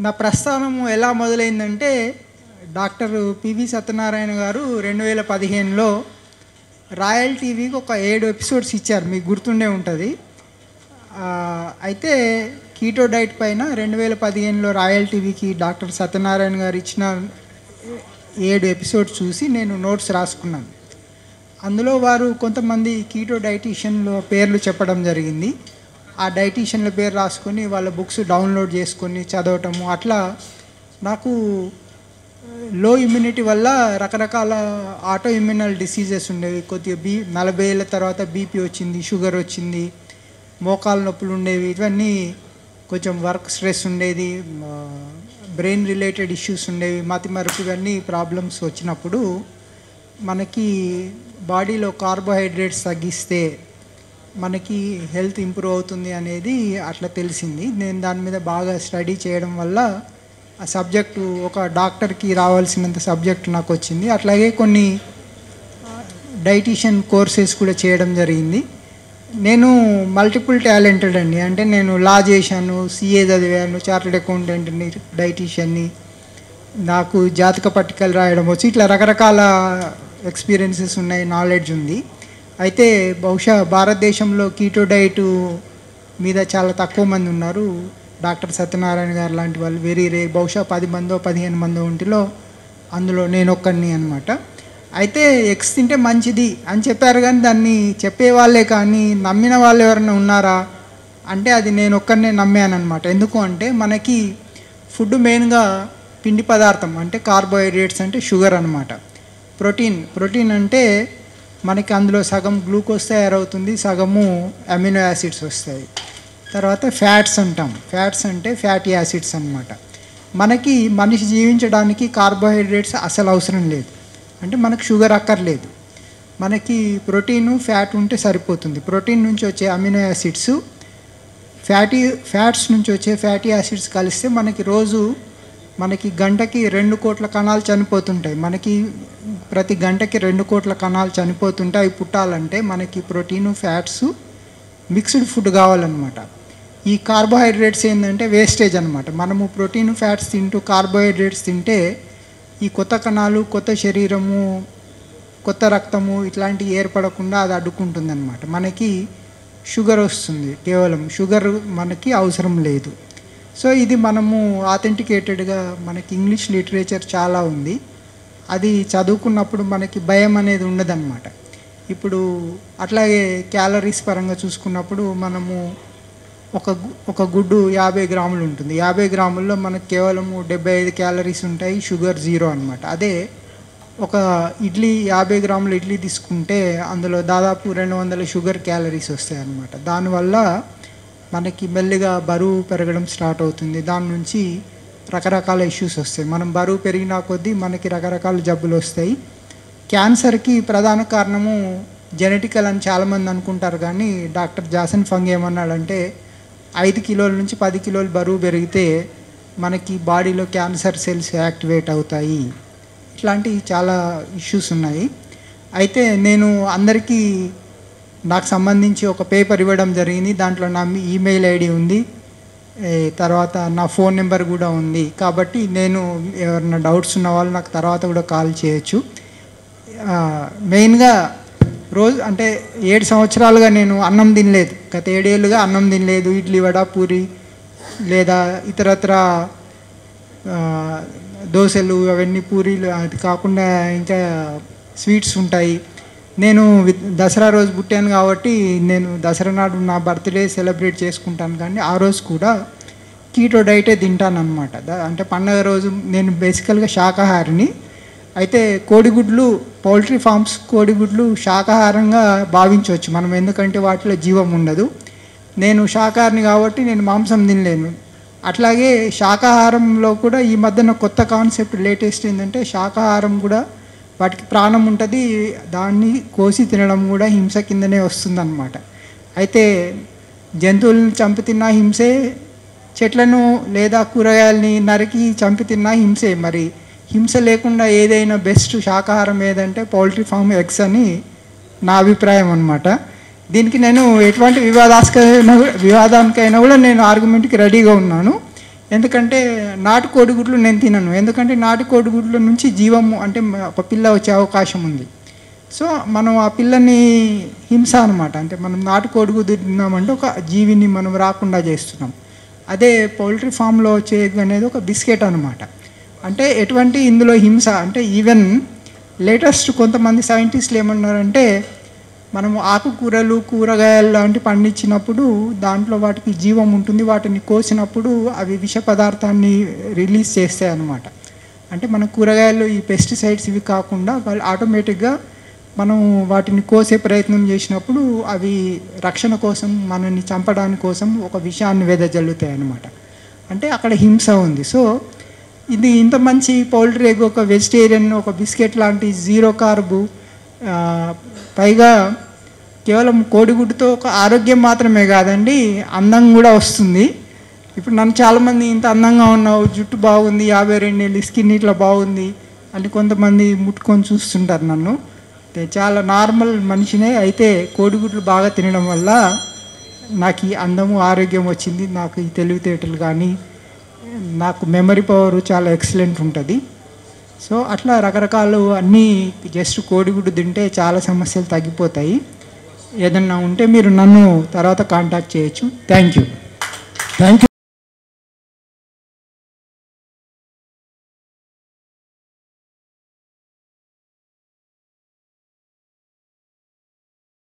నా ప్రస్థానము ఎలా మొదలైందంటే doctor PV Satyanarayana గారు 2015లో రాయల్ టీవీకి ఒక 7 ఎపిసోడ్స్ ఇచ్చారు, మీకు గుర్తుండే ఉంటుంది. అయితే కీటో డైట్ పైన 2015లో రాయల్ టీవీకి డాక్టర్ సత్యనారాయణ గారు ఇచ్చిన 7 ఎపిసోడ్స్ చూసి నేను నోట్స్ రాసుకున్నాను. అందులో వారు కొంతమంది కీటో డైటీషియన్ల పేర్లు చెప్పడం జరిగింది. ఆ డైటీషియన్ల పేరు రాసుకొని వాళ్ళ బుక్స్ డౌన్లోడ్ చేసుకొని చదవటము, అట్లా నాకు లో ఇమ్యూనిటీ వల్ల రకరకాల ఆటో ఇమ్యూనల్ డిసీజెస్ ఉండేవి. కొద్దిగా 40 ఏళ్ళ తర్వాత బీపీ వచ్చింది, షుగర్ వచ్చింది, మోకాలు నొప్పులు ఉండేవి. ఇవన్నీ కొంచెం వర్క్ స్ట్రెస్ ఉండేది, బ్రెయిన్ రిలేటెడ్ ఇష్యూస్ ఉండేవి, మతిమరుపు, ఇవన్నీ ప్రాబ్లమ్స్ వచ్చినప్పుడు మనకి బాడీలో కార్బోహైడ్రేట్స్ తగ్గిస్తే మనకి హెల్త్ ఇంప్రూవ్ అవుతుంది అనేది అట్లా తెలిసింది. నేను దాని మీద బాగా స్టడీ చేయడం వల్ల ఆ సబ్జెక్టు ఒక డాక్టర్కి రావాల్సినంత సబ్జెక్టు నాకు వచ్చింది. అట్లాగే కొన్ని డైటీషియన్ కోర్సెస్ కూడా చేయడం జరిగింది. నేను మల్టిపుల్ టాలెంటెడ్ అండి. అంటే నేను లా చేశాను, సిఏ చదివాను, చార్టెడ్ అకౌంటెంట్ని, డైటీషియన్ని, నాకు జాతక పట్టికలు రాయడం వచ్చి, ఇట్లా రకరకాల ఎక్స్పీరియన్సెస్ ఉన్నాయి, నాలెడ్జ్ ఉంది. అయితే బహుశా భారతదేశంలో కీటో డైట్ మీద చాలా తక్కువ మంది ఉన్నారు. డాక్టర్ సత్యనారాయణ గారు లాంటి వాళ్ళు వెరీ రే, బహుశా 10 మందో 15 మందో ఉంటిలో అందులో నేను ఒక్కడిని అనమాట. అయితే ఎగ్స్ తింటే మంచిది అని చెప్పారు, కానీ దాన్ని చెప్పేవాళ్ళే కానీ నమ్మిన వాళ్ళు ఎవరైనా ఉన్నారా అంటే అది నేను ఒక్కడినే నమ్మాను అనమాట. ఎందుకు అంటే మనకి ఫుడ్ మెయిన్గా పిండి పదార్థం, అంటే కార్బోహైడ్రేట్స్ అంటే షుగర్ అనమాట. ప్రోటీన్ అంటే మనకి అందులో సగం గ్లూకోజ్ తయారవుతుంది, సగము అమినో యాసిడ్స్ వస్తాయి. తర్వాత ఫ్యాట్స్ అంటాం, ఫ్యాట్స్ అంటే ఫ్యాటీ యాసిడ్స్ అన్నమాట. మనకి మనిషి జీవించడానికి కార్బోహైడ్రేట్స్ అసలు అవసరం లేదు, అంటే మనకు షుగర్ అక్కర్లేదు. మనకి ప్రోటీను ఫ్యాట్ ఉంటే సరిపోతుంది. ప్రోటీన్ నుంచి వచ్చే అమినో యాసిడ్స్ ఫ్యాట్స్ నుంచి వచ్చే ఫ్యాటీ యాసిడ్స్ కలిస్తే మనకి గంటకి 2 కోట్ల కణాలు చనిపోతుంటాయి. మనకి ప్రతి గంటకి 2 కోట్ల కణాలు చనిపోతుంటాయి. అవి పుట్టాలంటే మనకి ప్రోటీను ఫ్యాట్స్ మిక్స్డ్ ఫుడ్ కావాలన్నమాట. ఈ కార్బోహైడ్రేట్స్ ఏంటంటే వేస్టేజ్ అనమాట. మనము ప్రోటీన్ ఫ్యాట్స్ తింటూ కార్బోహైడ్రేట్స్ తింటే ఈ కొత్త కణాలు, కొత్త శరీరము, కొత్త రక్తము ఇట్లాంటివి ఏర్పడకుండా అది అడ్డుకుంటుందన్నమాట. మనకి షుగర్ వస్తుంది, కేవలం షుగర్ మనకి అవసరం లేదు. సో ఇది మనము ఆథెంటికేటెడ్గా మనకి ఇంగ్లీష్ లిటరేచర్ చాలా ఉంది, అది చదువుకున్నప్పుడు మనకి భయం అనేది ఉండదన్నమాట. ఇప్పుడు అట్లాగే క్యాలరీస్ పరంగా చూసుకున్నప్పుడు మనము ఒక గుడ్డు 50 గ్రాములు ఉంటుంది. 50 గ్రాముల్లో మనకు కేవలము 75 క్యాలరీస్ ఉంటాయి, షుగర్ 0 అనమాట. అదే ఒక 50 గ్రాముల ఇడ్లీ తీసుకుంటే అందులో దాదాపు 200 షుగర్ క్యాలరీస్ వస్తాయి అన్నమాట. దానివల్ల మనకి మెల్లిగా బరువు పెరగడం స్టార్ట్ అవుతుంది. దాని నుంచి రకరకాల ఇష్యూస్ వస్తాయి. మనం బరువు పెరిగినా కొద్దీ మనకి రకరకాల జబ్బులు వస్తాయి. క్యాన్సర్కి ప్రధాన కారణము జెనెటికల్ అని చాలామంది అనుకుంటారు, కానీ డాక్టర్ జాసన్ ఫంగ్ ఏమన్నాడంటే 5 కిలోల నుంచి 10 కిలోలు బరువు పెరిగితే మనకి బాడీలో క్యాన్సర్ సెల్స్ యాక్టివేట్ అవుతాయి. ఇట్లాంటి చాలా ఇష్యూస్ ఉన్నాయి. అయితే నేను అందరికీ నాకు సంబంధించి ఒక పేపర్ ఇవ్వడం జరిగింది. దాంట్లో నా ఈమెయిల్ ఐడి ఉంది, తర్వాత నా ఫోన్ నెంబర్ కూడా ఉంది. కాబట్టి నేను ఎవరైనా డౌట్స్ ఉన్న వాళ్ళు నాకు తర్వాత కూడా కాల్ చేయొచ్చు. మెయిన్గా అంటే 7 సంవత్సరాలుగా నేను అన్నం తినలేదు, గత 7 ఏళ్ళుగా అన్నం తినలేదు. ఇడ్లీ, వడ, పూరి లేదా ఇతరత్ర దోశలు, అవన్నీ పూరీలు, అది కాకుండా ఇంకా స్వీట్స్ ఉంటాయి. నేను దసరా రోజు పుట్టాను కాబట్టి నేను దసరా నాడు నా బర్త్డే సెలబ్రేట్ చేసుకుంటాను, కానీ ఆ రోజు కూడా కీటో డైటే తింటాను అనమాట. అంటే పండగ రోజు నేను బేసికల్గా శాకాహారిని. అయితే కోడిగుడ్లు, పౌల్ట్రీ ఫార్మ్స్ కోడిగుడ్లు శాకాహారంగా భావించవచ్చు మనం, ఎందుకంటే వాటిలో జీవం ఉండదు. నేను శాకాహారిని కాబట్టి నేను మాంసం తినలేను. అట్లాగే శాకాహారంలో కూడా ఈ మధ్యన కొత్త కాన్సెప్ట్ లేటెస్ట్ ఏంటంటే శాకాహారం కూడా వాటికి ప్రాణం ఉంటుంది, దాన్ని కోసి తినడం కూడా హింస కిందనే వస్తుందన్నమాట. అయితే జంతువులను చంపి తిన్నా హింసే, చెట్లను లేదా కూరగాయలని నరికి చంపి తిన్నా హింసే. మరి హింస లేకుండా ఏదైనా బెస్ట్ శాకాహారం ఏదంటే పౌల్ట్రీ ఫామ్ ఎగ్స్ అని నా అభిప్రాయం అనమాట. దీనికి నేను ఎటువంటి వివాదానికైనా కూడా నేను ఆర్గ్యుమెంట్కి రెడీగా ఉన్నాను. ఎందుకంటే నాటు కోడిగుడ్లు నేను తినను, ఎందుకంటే నాటు కోడిగుడ్ల నుంచి జీవము అంటే ఒక పిల్ల వచ్చే అవకాశం ఉంది. సో మనం ఆ పిల్లని హింస అనమాట, అంటే మనం నాటు కోడిగుడ్డు తిన్నామంటే ఒక జీవిని మనం రాకుండా చేస్తున్నాం. అదే పౌల్ట్రీ ఫామ్లో వచ్చే ఎగ్ అనేది ఒక బిస్కెట్ అనమాట. అంటే ఎటువంటి ఇందులో హింస అంటే ఈవెన్ లేటెస్ట్ కొంతమంది సైంటిస్టులు ఏమన్నారంటే మనము ఆకుకూరలు కూరగాయలు లాంటి పండించినప్పుడు దాంట్లో వాటికి జీవం ఉంటుంది, వాటిని కోసినప్పుడు అవి విష పదార్థాన్ని రిలీజ్ చేస్తాయి అన్నమాట. అంటే మన కూరగాయలు ఈ పెస్టిసైడ్స్ ఇవి కాకుండా వాళ్ళు ఆటోమేటిక్గా మనం వాటిని కోసే ప్రయత్నం చేసినప్పుడు అవి రక్షణ కోసం మనల్ని చంపడానికి కోసం ఒక విషయాన్ని వెదజల్లుతాయి అన్నమాట. అంటే అక్కడ హింస ఉంది. సో ఇది ఇంత మంచి పౌల్ట్రీ ఎగ్ ఒక వెజిటేరియన్ ఒక బిస్కెట్ లాంటి జీరో కార్బు, పైగా కేవలం కోడిగుడ్డుతో ఒక ఆరోగ్యం మాత్రమే కాదండి, అందం కూడా వస్తుంది. ఇప్పుడు నన్ను చాలామంది ఇంత అందంగా ఉన్నావు, జుట్టు బాగుంది, 52 ఏళ్ళు, స్కిన్ ఇట్లా బాగుంది అని కొంతమంది ముట్టుకొని చూస్తుంటారు నన్ను. చాలా నార్మల్ మనిషినే, అయితే కోడిగుడ్లు బాగా తినడం వల్ల నాకు ఈ అందము ఆరోగ్యం వచ్చింది, నాకు ఈ తెలివితేటలు కానీ నాకు మెమరీ పవర్ చాలా ఎక్సలెంట్ ఉంటుంది. సో అట్లా రకరకాలు అన్నీ జస్ట్ కోడిగుడ్డు తింటే చాలా సమస్యలు తగ్గిపోతాయి. ఏదన్నా ఉంటే మీరు నన్ను తర్వాత కాంటాక్ట్ చేయొచ్చు. Thank you.